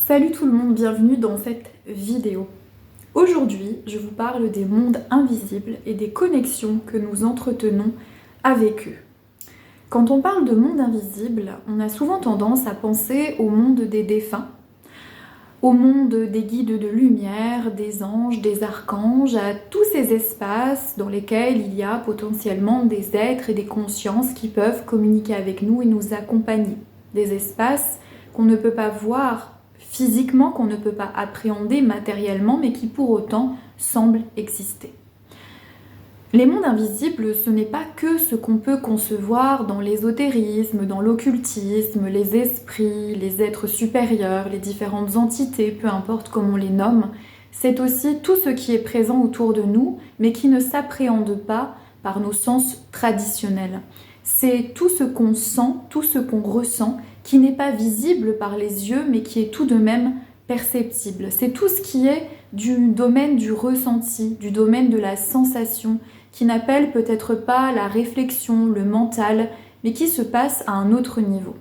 Salut tout le monde, bienvenue dans cette vidéo. Aujourd'hui, je vous parle des mondes invisibles et des connexions que nous entretenons avec eux. Quand on parle de monde invisible, on a souvent tendance à penser au monde des défunts, au monde des guides de lumière, des anges, des archanges, à tous ces espaces dans lesquels il y a potentiellement des êtres et des consciences qui peuvent communiquer avec nous et nous accompagner. Des espaces qu'on ne peut pas voir physiquement, qu'on ne peut pas appréhender matériellement, mais qui pour autant semblent exister. Les mondes invisibles, ce n'est pas que ce qu'on peut concevoir dans l'ésotérisme, dans l'occultisme, les esprits, les êtres supérieurs, les différentes entités, peu importe comment on les nomme. C'est aussi tout ce qui est présent autour de nous, mais qui ne s'appréhende pas par nos sens traditionnels. C'est tout ce qu'on sent, tout ce qu'on ressent, qui n'est pas visible par les yeux, mais qui est tout de même perceptible. C'est tout ce qui est du domaine du ressenti, du domaine de la sensation, qui n'appelle peut-être pas la réflexion, le mental, mais qui se passe à un autre niveau.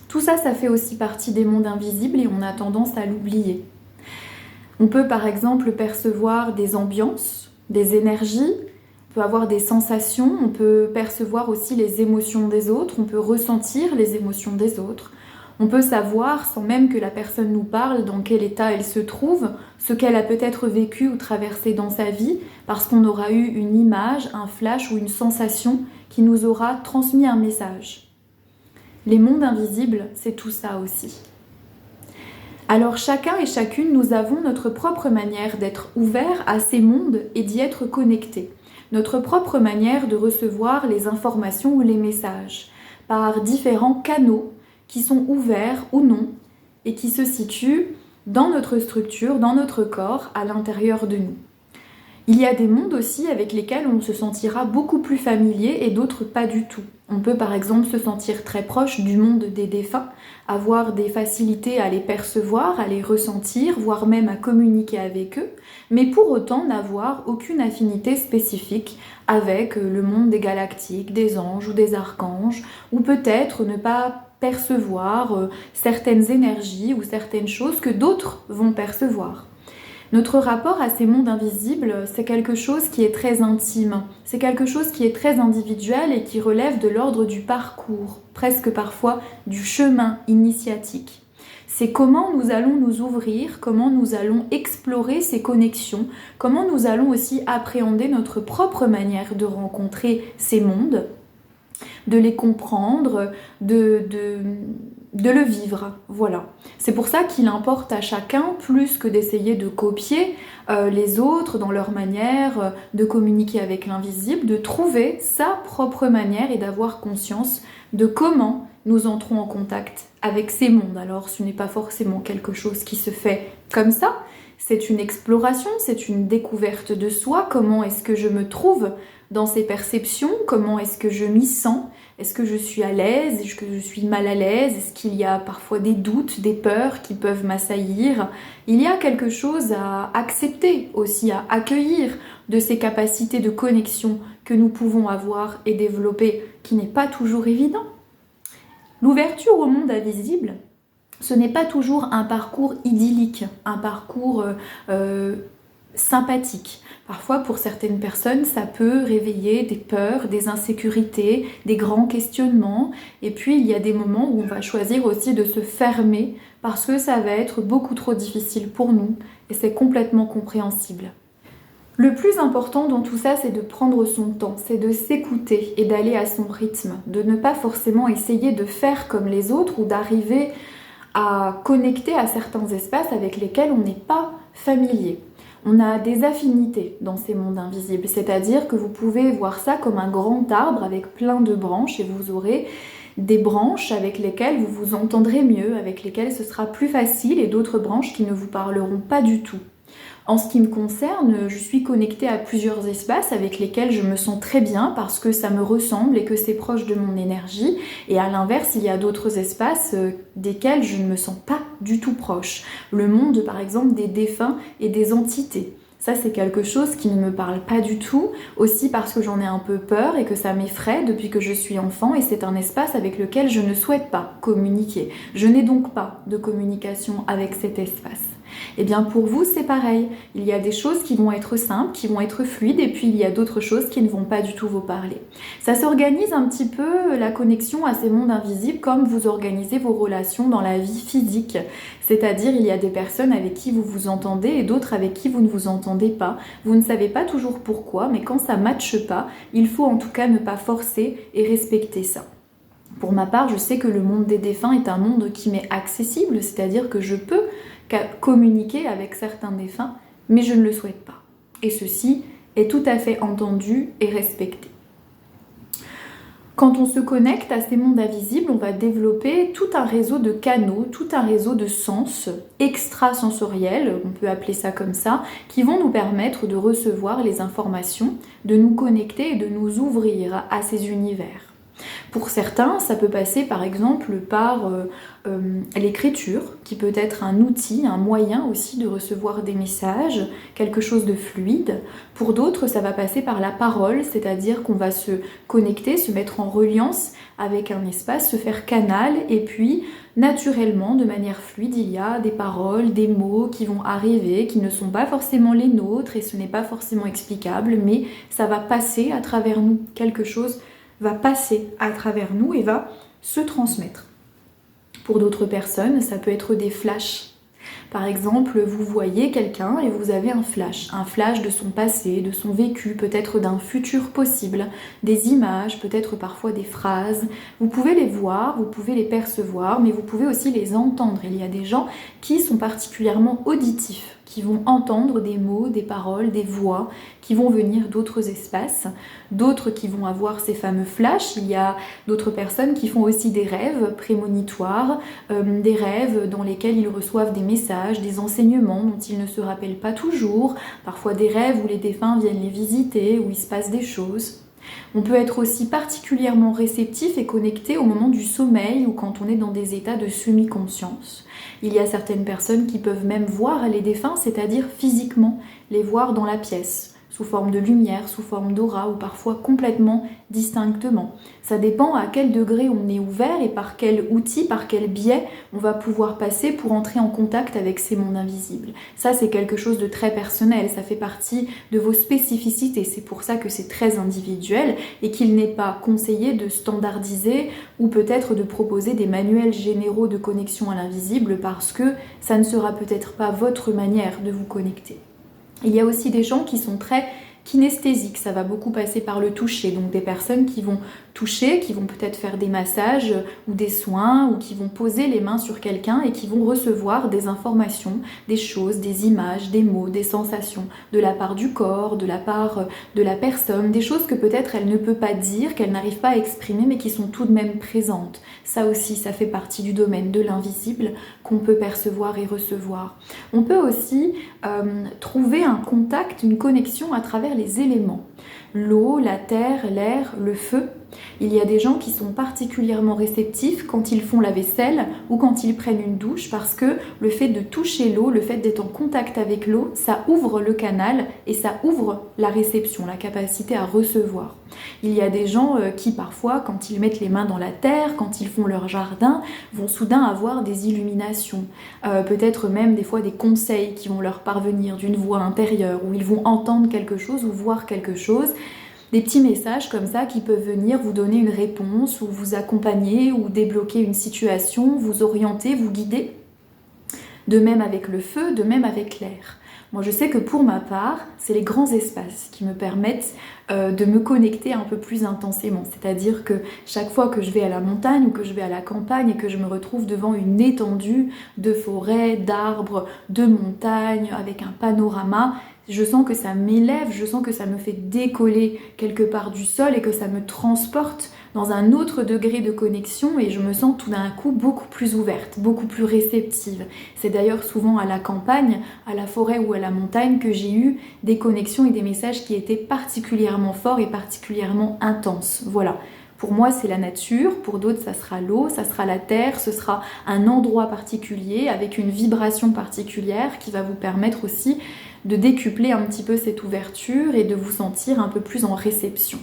Tout ça, ça fait aussi partie des mondes invisibles et on a tendance à l'oublier. On peut par exemple percevoir des ambiances, des énergies, on peut avoir des sensations, on peut percevoir aussi les émotions des autres, on peut ressentir les émotions des autres. On peut savoir, sans même que la personne nous parle, dans quel état elle se trouve, ce qu'elle a peut-être vécu ou traversé dans sa vie, parce qu'on aura eu une image, un flash ou une sensation qui nous aura transmis un message. Les mondes invisibles, c'est tout ça aussi. Alors chacun et chacune, nous avons notre propre manière d'être ouverts à ces mondes et d'y être connectés. Notre propre manière de recevoir les informations ou les messages, par différents canaux qui sont ouverts ou non et qui se situent dans notre structure, dans notre corps, à l'intérieur de nous. Il y a des mondes aussi avec lesquels on se sentira beaucoup plus familier et d'autres pas du tout. On peut par exemple se sentir très proche du monde des défunts, avoir des facilités à les percevoir, à les ressentir, voire même à communiquer avec eux, mais pour autant n'avoir aucune affinité spécifique avec le monde des galactiques, des anges ou des archanges, ou peut-être ne pas percevoir certaines énergies ou certaines choses que d'autres vont percevoir. Notre rapport à ces mondes invisibles, c'est quelque chose qui est très intime, c'est quelque chose qui est très individuel et qui relève de l'ordre du parcours, presque parfois du chemin initiatique. C'est comment nous allons nous ouvrir, comment nous allons explorer ces connexions, comment nous allons aussi appréhender notre propre manière de rencontrer ces mondes, de les comprendre, de le vivre, voilà. C'est pour ça qu'il importe à chacun, plus que d'essayer de copier les autres dans leur manière de communiquer avec l'invisible, de trouver sa propre manière et d'avoir conscience de comment nous entrons en contact avec ces mondes. Alors ce n'est pas forcément quelque chose qui se fait comme ça, c'est une exploration, c'est une découverte de soi, comment est-ce que je me trouve dans ces perceptions, comment est-ce que je m'y sens, est-ce que je suis à l'aise, est-ce que je suis mal à l'aise, est-ce qu'il y a parfois des doutes, des peurs qui peuvent m'assaillir. Il y a quelque chose à accepter aussi, à accueillir de ces capacités de connexion que nous pouvons avoir et développer, qui n'est pas toujours évident. L'ouverture au monde invisible, ce n'est pas toujours un parcours idyllique, un parcours sympathique. Parfois, pour certaines personnes, ça peut réveiller des peurs, des insécurités, des grands questionnements. Et puis, il y a des moments où on va choisir aussi de se fermer parce que ça va être beaucoup trop difficile pour nous et c'est complètement compréhensible. Le plus important dans tout ça, c'est de prendre son temps, c'est de s'écouter et d'aller à son rythme, de ne pas forcément essayer de faire comme les autres ou d'arriver à connecter à certains espaces avec lesquels on n'est pas familier. On a des affinités dans ces mondes invisibles, c'est-à-dire que vous pouvez voir ça comme un grand arbre avec plein de branches et vous aurez des branches avec lesquelles vous vous entendrez mieux, avec lesquelles ce sera plus facile et d'autres branches qui ne vous parleront pas du tout. En ce qui me concerne, je suis connectée à plusieurs espaces avec lesquels je me sens très bien parce que ça me ressemble et que c'est proche de mon énergie. Et à l'inverse, il y a d'autres espaces desquels je ne me sens pas du tout proche. Le monde, par exemple, des défunts et des entités. Ça, c'est quelque chose qui ne me parle pas du tout, aussi parce que j'en ai un peu peur et que ça m'effraie depuis que je suis enfant, et c'est un espace avec lequel je ne souhaite pas communiquer. Je n'ai donc pas de communication avec cet espace. Et bien pour vous, c'est pareil. Il y a des choses qui vont être simples, qui vont être fluides, et puis il y a d'autres choses qui ne vont pas du tout vous parler. Ça s'organise un petit peu, la connexion à ces mondes invisibles, comme vous organisez vos relations dans la vie physique. C'est-à-dire, il y a des personnes avec qui vous vous entendez et d'autres avec qui vous ne vous entendez pas. Vous ne savez pas toujours pourquoi, mais quand ça ne matche pas, il faut en tout cas ne pas forcer et respecter ça. Pour ma part, je sais que le monde des défunts est un monde qui m'est accessible, c'est-à-dire que je peux communiquer avec certains défunts, mais je ne le souhaite pas. Et ceci est tout à fait entendu et respecté. Quand on se connecte à ces mondes invisibles, on va développer tout un réseau de canaux, tout un réseau de sens extrasensoriels, on peut appeler ça comme ça, qui vont nous permettre de recevoir les informations, de nous connecter et de nous ouvrir à ces univers. Pour certains, ça peut passer par exemple par l'écriture, qui peut être un outil, un moyen aussi de recevoir des messages, quelque chose de fluide. Pour d'autres, ça va passer par la parole, c'est-à-dire qu'on va se connecter, se mettre en reliance avec un espace, se faire canal, et puis naturellement, de manière fluide, il y a des paroles, des mots qui vont arriver, qui ne sont pas forcément les nôtres, et ce n'est pas forcément explicable, mais ça va passer à travers nous, quelque chose va passer à travers nous et va se transmettre. Pour d'autres personnes, ça peut être des flashs. Par exemple, vous voyez quelqu'un et vous avez un flash de son passé, de son vécu, peut-être d'un futur possible, des images, peut-être parfois des phrases. Vous pouvez les voir, vous pouvez les percevoir, mais vous pouvez aussi les entendre. Il y a des gens qui sont particulièrement auditifs, qui vont entendre des mots, des paroles, des voix, qui vont venir d'autres espaces, d'autres qui vont avoir ces fameux flashs. Il y a d'autres personnes qui font aussi des rêves prémonitoires, des rêves dans lesquels ils reçoivent des messages, des enseignements dont ils ne se rappellent pas toujours, parfois des rêves où les défunts viennent les visiter, où il se passe des choses. On peut être aussi particulièrement réceptif et connecté au moment du sommeil ou quand on est dans des états de semi-conscience. Il y a certaines personnes qui peuvent même voir les défunts, c'est-à-dire physiquement les voir dans la pièce, sous forme de lumière, sous forme d'aura ou parfois complètement distinctement. Ça dépend à quel degré on est ouvert et par quel outil, par quel biais on va pouvoir passer pour entrer en contact avec ces mondes invisibles. Ça, c'est quelque chose de très personnel, ça fait partie de vos spécificités. C'est pour ça que c'est très individuel et qu'il n'est pas conseillé de standardiser ou peut-être de proposer des manuels généraux de connexion à l'invisible parce que ça ne sera peut-être pas votre manière de vous connecter. Il y a aussi des gens qui sont très kinesthésiques, ça va beaucoup passer par le toucher, donc des personnes qui vont toucher, qui vont peut-être faire des massages ou des soins ou qui vont poser les mains sur quelqu'un et qui vont recevoir des informations, des choses, des images, des mots, des sensations de la part du corps, de la part de la personne, des choses que peut-être elle ne peut pas dire, qu'elle n'arrive pas à exprimer mais qui sont tout de même présentes. Ça aussi, ça fait partie du domaine de l'invisible qu'on peut percevoir et recevoir. On peut aussi trouver un contact, une connexion à travers les éléments. L'eau, la terre, l'air, le feu. Il y a des gens qui sont particulièrement réceptifs quand ils font la vaisselle ou quand ils prennent une douche parce que le fait de toucher l'eau, le fait d'être en contact avec l'eau, ça ouvre le canal et ça ouvre la réception, la capacité à recevoir. Il y a des gens qui parfois, quand ils mettent les mains dans la terre, quand ils font leur jardin, vont soudain avoir des illuminations, peut-être même des fois des conseils qui vont leur parvenir d'une voix intérieure où ils vont entendre quelque chose ou voir quelque chose. Des petits messages comme ça qui peuvent venir vous donner une réponse ou vous accompagner ou débloquer une situation, vous orienter, vous guider. De même avec le feu, de même avec l'air. Moi je sais que pour ma part, c'est les grands espaces qui me permettent de me connecter un peu plus intensément. C'est-à-dire que chaque fois que je vais à la montagne ou que je vais à la campagne et que je me retrouve devant une étendue de forêts, d'arbres, de montagnes, avec un panorama, je sens que ça m'élève, je sens que ça me fait décoller quelque part du sol et que ça me transporte dans un autre degré de connexion et je me sens tout d'un coup beaucoup plus ouverte, beaucoup plus réceptive. C'est d'ailleurs souvent à la campagne, à la forêt ou à la montagne que j'ai eu des connexions et des messages qui étaient particulièrement forts et particulièrement intenses. Voilà. Pour moi, c'est la nature, pour d'autres, ça sera l'eau, ça sera la terre, ce sera un endroit particulier avec une vibration particulière qui va vous permettre aussi de décupler un petit peu cette ouverture et de vous sentir un peu plus en réception.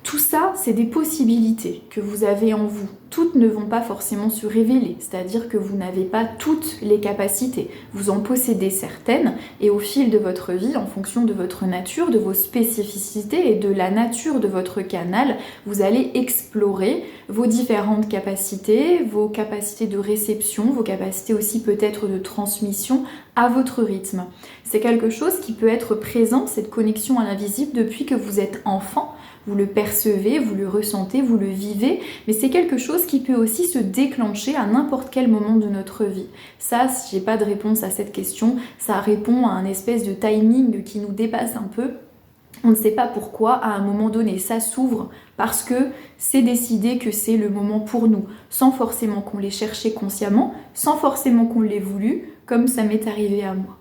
Tout ça, c'est des possibilités que vous avez en vous. Toutes ne vont pas forcément se révéler, c'est-à-dire que vous n'avez pas toutes les capacités. Vous en possédez certaines et au fil de votre vie, en fonction de votre nature, de vos spécificités et de la nature de votre canal, vous allez explorer vos différentes capacités, vos capacités de réception, vos capacités aussi peut-être de transmission à votre rythme. C'est quelque chose qui peut être présent, cette connexion à l'invisible, depuis que vous êtes enfant. Vous le percevez, vous le ressentez, vous le vivez, mais c'est quelque chose qui peut aussi se déclencher à n'importe quel moment de notre vie. Ça, j'ai pas de réponse à cette question, ça répond à un espèce de timing qui nous dépasse un peu. On ne sait pas pourquoi, à un moment donné, ça s'ouvre parce que c'est décidé que c'est le moment pour nous, sans forcément qu'on l'ait cherché consciemment, sans forcément qu'on l'ait voulu, comme ça m'est arrivé à moi.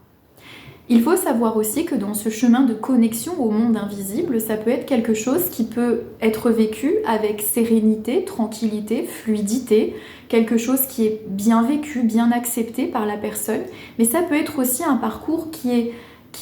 Il faut savoir aussi que dans ce chemin de connexion au monde invisible, ça peut être quelque chose qui peut être vécu avec sérénité, tranquillité, fluidité, quelque chose qui est bien vécu, bien accepté par la personne, mais ça peut être aussi un parcours qui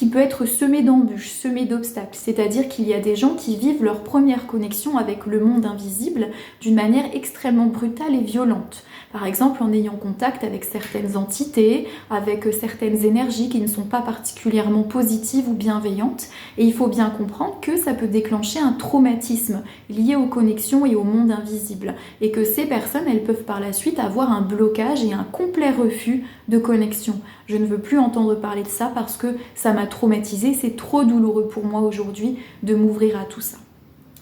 peut être semé d'embûches, semé d'obstacles, c'est-à-dire qu'il y a des gens qui vivent leur première connexion avec le monde invisible d'une manière extrêmement brutale et violente. Par exemple, en ayant contact avec certaines entités, avec certaines énergies qui ne sont pas particulièrement positives ou bienveillantes. Et il faut bien comprendre que ça peut déclencher un traumatisme lié aux connexions et au monde invisible. Et que ces personnes, elles peuvent par la suite avoir un blocage et un complet refus de connexion. Je ne veux plus entendre parler de ça parce que ça m'a traumatisée. C'est trop douloureux pour moi aujourd'hui de m'ouvrir à tout ça.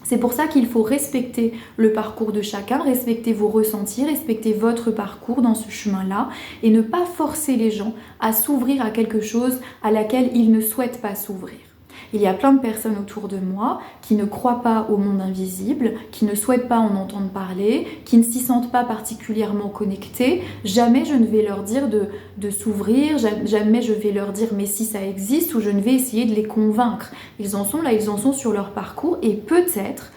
C'est pour ça qu'il faut respecter le parcours de chacun, respecter vos ressentis, respecter votre parcours dans ce chemin-là et ne pas forcer les gens à s'ouvrir à quelque chose à laquelle ils ne souhaitent pas s'ouvrir. Il y a plein de personnes autour de moi qui ne croient pas au monde invisible, qui ne souhaitent pas en entendre parler, qui ne s'y sentent pas particulièrement connectées. Jamais je ne vais leur dire de s'ouvrir, jamais je vais leur dire mais si ça existe, ou je ne vais essayer de les convaincre. Ils en sont là, ils en sont sur leur parcours et peut-être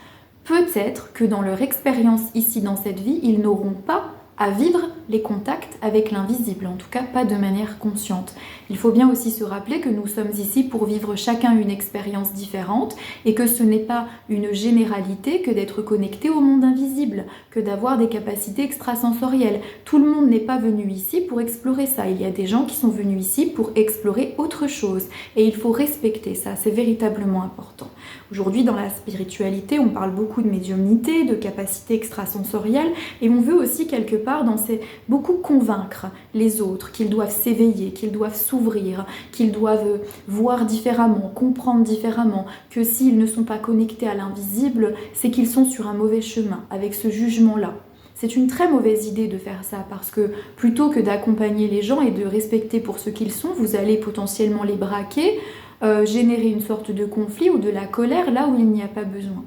que dans leur expérience ici dans cette vie, ils n'auront pas à vivre les contacts avec l'invisible, en tout cas pas de manière consciente. Il faut bien aussi se rappeler que nous sommes ici pour vivre chacun une expérience différente et que ce n'est pas une généralité que d'être connecté au monde invisible, que d'avoir des capacités extrasensorielles. Tout le monde n'est pas venu ici pour explorer ça. Il y a des gens qui sont venus ici pour explorer autre chose et il faut respecter ça, c'est véritablement important. Aujourd'hui, dans la spiritualité, on parle beaucoup de médiumnité, de capacités extrasensorielles et on veut aussi quelque part beaucoup convaincre les autres qu'ils doivent s'éveiller, qu'ils doivent s'ouvrir, qu'ils doivent voir différemment, comprendre différemment, que s'ils ne sont pas connectés à l'invisible, c'est qu'ils sont sur un mauvais chemin, avec ce jugement-là. C'est une très mauvaise idée de faire ça parce que plutôt que d'accompagner les gens et de respecter pour ce qu'ils sont, vous allez potentiellement les braquer, générer une sorte de conflit ou de la colère là où il n'y a pas besoin.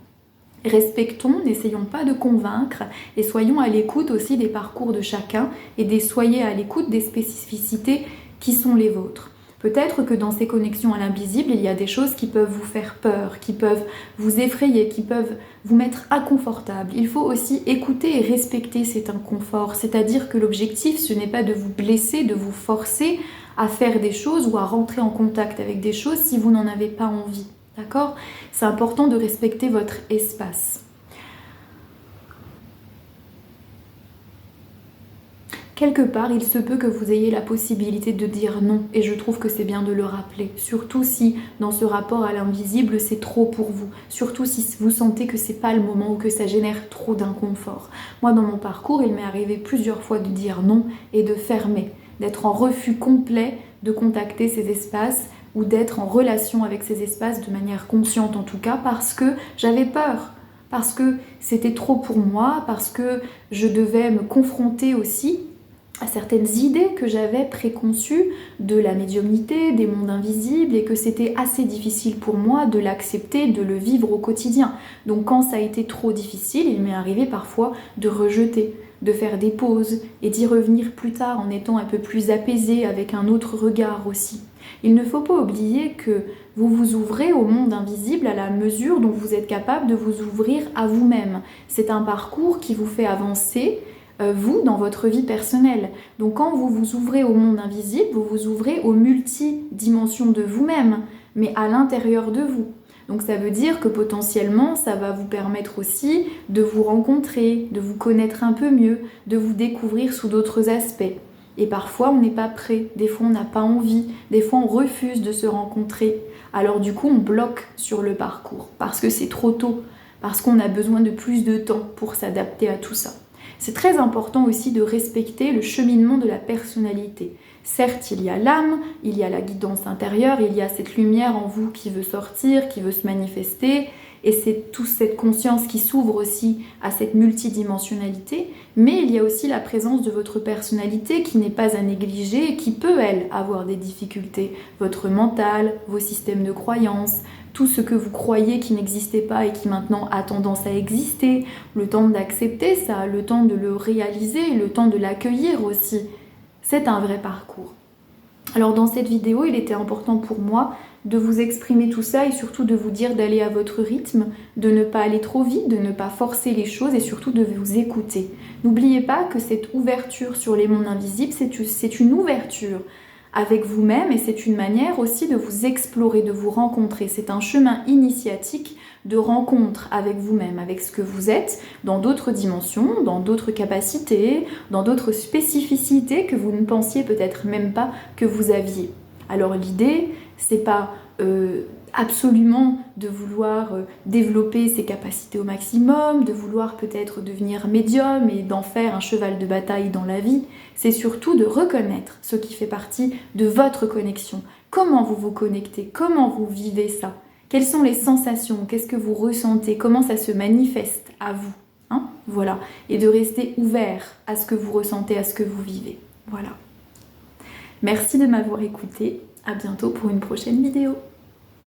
Respectons, n'essayons pas de convaincre et soyons à l'écoute aussi des parcours de chacun et soyez à l'écoute des spécificités qui sont les vôtres. Peut-être que dans ces connexions à l'invisible, il y a des choses qui peuvent vous faire peur, qui peuvent vous effrayer, qui peuvent vous mettre inconfortable. Il faut aussi écouter et respecter cet inconfort, c'est-à-dire que l'objectif, ce n'est pas de vous blesser, de vous forcer à faire des choses ou à rentrer en contact avec des choses si vous n'en avez pas envie. D'accord ? C'est important de respecter votre espace. Quelque part, il se peut que vous ayez la possibilité de dire non, et je trouve que c'est bien de le rappeler. Surtout si, dans ce rapport à l'invisible, c'est trop pour vous. Surtout si vous sentez que c'est pas le moment ou que ça génère trop d'inconfort. Moi, dans mon parcours, il m'est arrivé plusieurs fois de dire non et de fermer, d'être en refus complet de contacter ces espaces ou d'être en relation avec ces espaces de manière consciente en tout cas, parce que j'avais peur, parce que c'était trop pour moi, parce que je devais me confronter aussi à certaines idées que j'avais préconçues de la médiumnité, des mondes invisibles, et que c'était assez difficile pour moi de l'accepter, de le vivre au quotidien. Donc quand ça a été trop difficile, il m'est arrivé parfois de rejeter, de faire des pauses et d'y revenir plus tard en étant un peu plus apaisé avec un autre regard aussi. Il ne faut pas oublier que vous vous ouvrez au monde invisible à la mesure dont vous êtes capable de vous ouvrir à vous-même. C'est un parcours qui vous fait avancer, vous, dans votre vie personnelle. Donc quand vous vous ouvrez au monde invisible, vous vous ouvrez aux multidimensions de vous-même, mais à l'intérieur de vous. Donc ça veut dire que potentiellement, ça va vous permettre aussi de vous rencontrer, de vous connaître un peu mieux, de vous découvrir sous d'autres aspects. Et parfois, on n'est pas prêt, des fois, on n'a pas envie, des fois, on refuse de se rencontrer. Alors du coup, on bloque sur le parcours, parce que c'est trop tôt, parce qu'on a besoin de plus de temps pour s'adapter à tout ça. C'est très important aussi de respecter le cheminement de la personnalité. Certes, il y a l'âme, il y a la guidance intérieure, il y a cette lumière en vous qui veut sortir, qui veut se manifester, et c'est toute cette conscience qui s'ouvre aussi à cette multidimensionnalité, mais il y a aussi la présence de votre personnalité qui n'est pas à négliger et qui peut, elle, avoir des difficultés. Votre mental, vos systèmes de croyances, tout ce que vous croyez qui n'existait pas et qui maintenant a tendance à exister, le temps d'accepter ça, le temps de le réaliser, le temps de l'accueillir aussi. C'est un vrai parcours. Alors dans cette vidéo, il était important pour moi de vous exprimer tout ça et surtout de vous dire d'aller à votre rythme, de ne pas aller trop vite, de ne pas forcer les choses et surtout de vous écouter. N'oubliez pas que cette ouverture sur les mondes invisibles, c'est une ouverture avec vous-même et c'est une manière aussi de vous explorer, de vous rencontrer. C'est un chemin initiatique de rencontre avec vous-même, avec ce que vous êtes, dans d'autres dimensions, dans d'autres capacités, dans d'autres spécificités que vous ne pensiez peut-être même pas que vous aviez. Alors l'idée, c'est pas absolument de vouloir développer ses capacités au maximum, de vouloir peut-être devenir médium et d'en faire un cheval de bataille dans la vie. C'est surtout de reconnaître ce qui fait partie de votre connexion. Comment vous vous connectez? Comment vous vivez ça? Quelles sont les sensations? Qu'est-ce que vous ressentez? Comment ça se manifeste à vous? Voilà. Et de rester ouvert à ce que vous ressentez, à ce que vous vivez. Voilà. Merci de m'avoir écouté. À bientôt pour une prochaine vidéo.